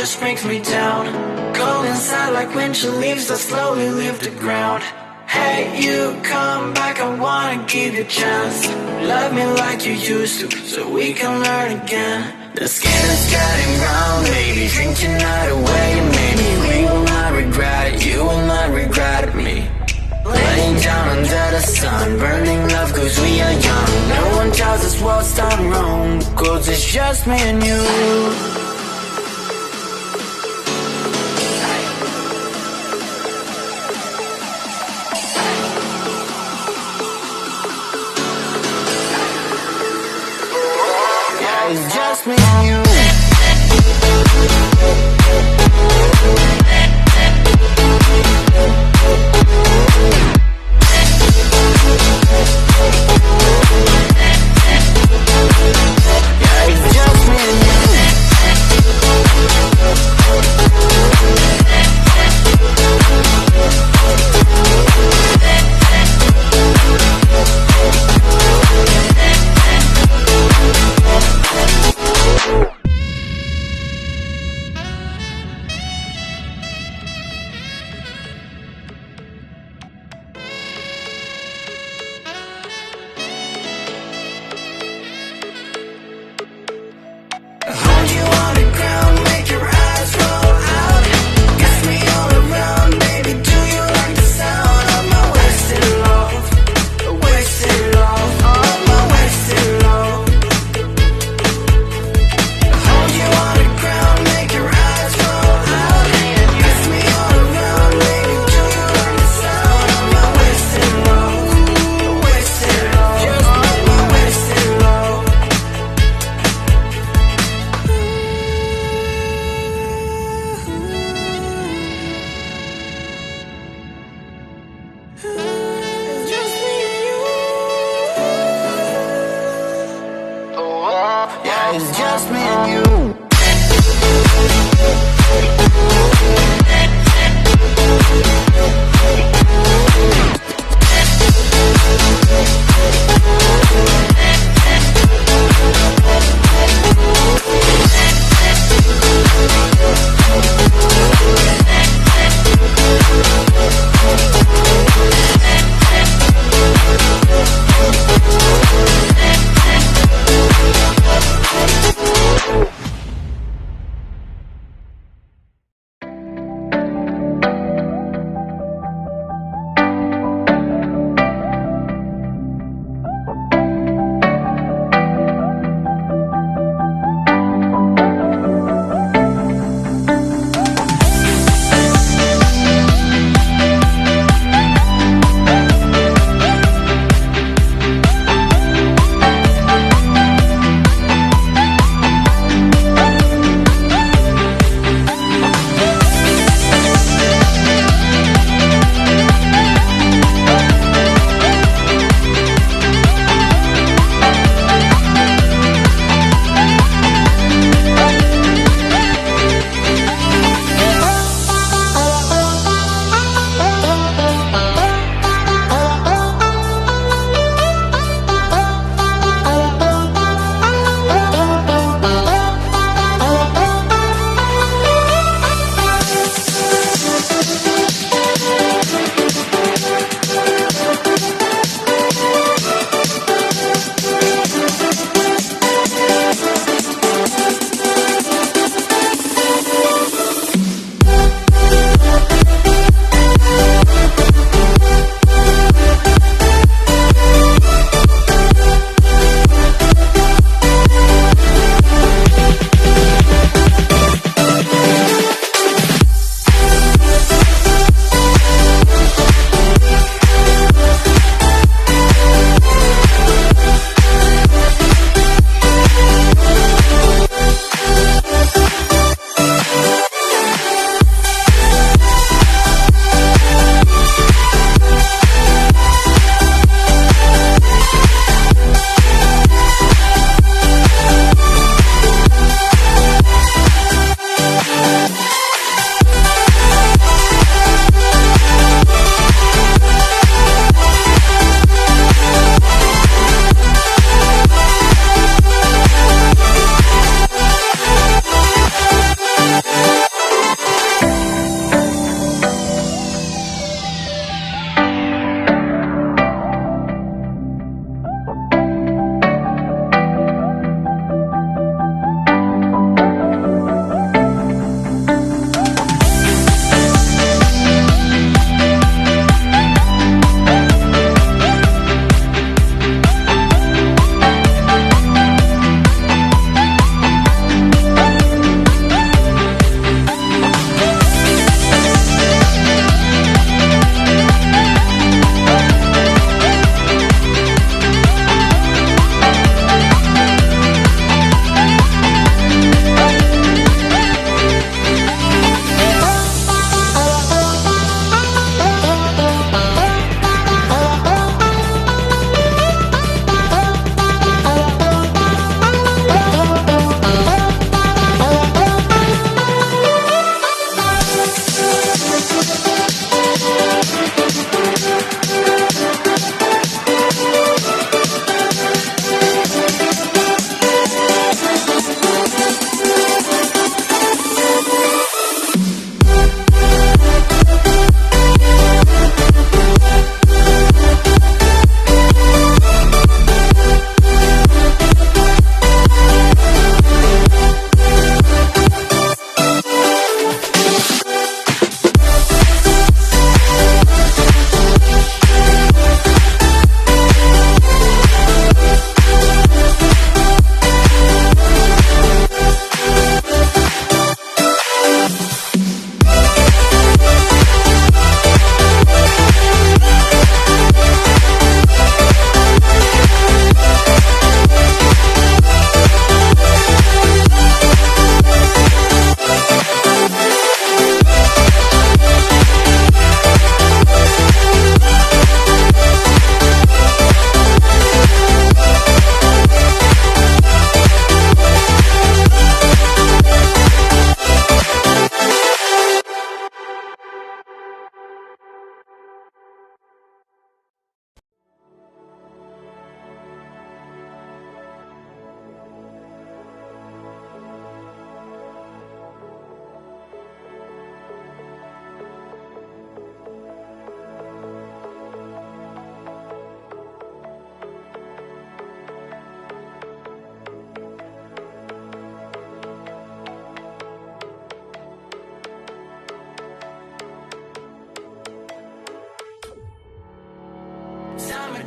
just brings me down. Cold inside like winter leaves that slowly leave the ground. Hey, you come back, I wanna give you a chance. Love me like you used to, so we can learn again. The skin is getting brown, baby, drink your night away. Maybe we will not regret it, you will not regret me. Laying down under the sun, burning love cause we are young. No one tells us what's done wrong, cause it's just me and you. It's just me and you. Yeah, it's just me and you.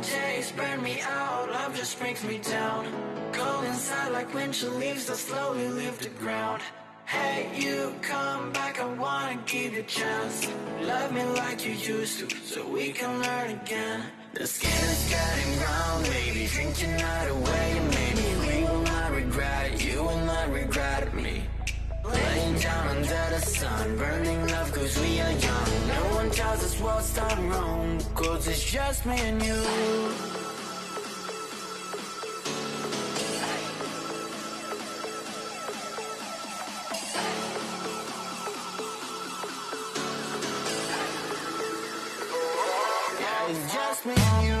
Summer days burn me out, love just brings me down. Cold inside like winter leaves that slowly leave the ground. Hey, you come back, I wanna give you a chance. Love me like you used to, so we can learn again. The skin is getting brown, baby, drink your night away. Maybe we will not regret it, you will not regret me. Laying down under the sun, burning love cause we are young. No one tells us what's done wrong, cause it's just me and you. Yeah, it's just me and you.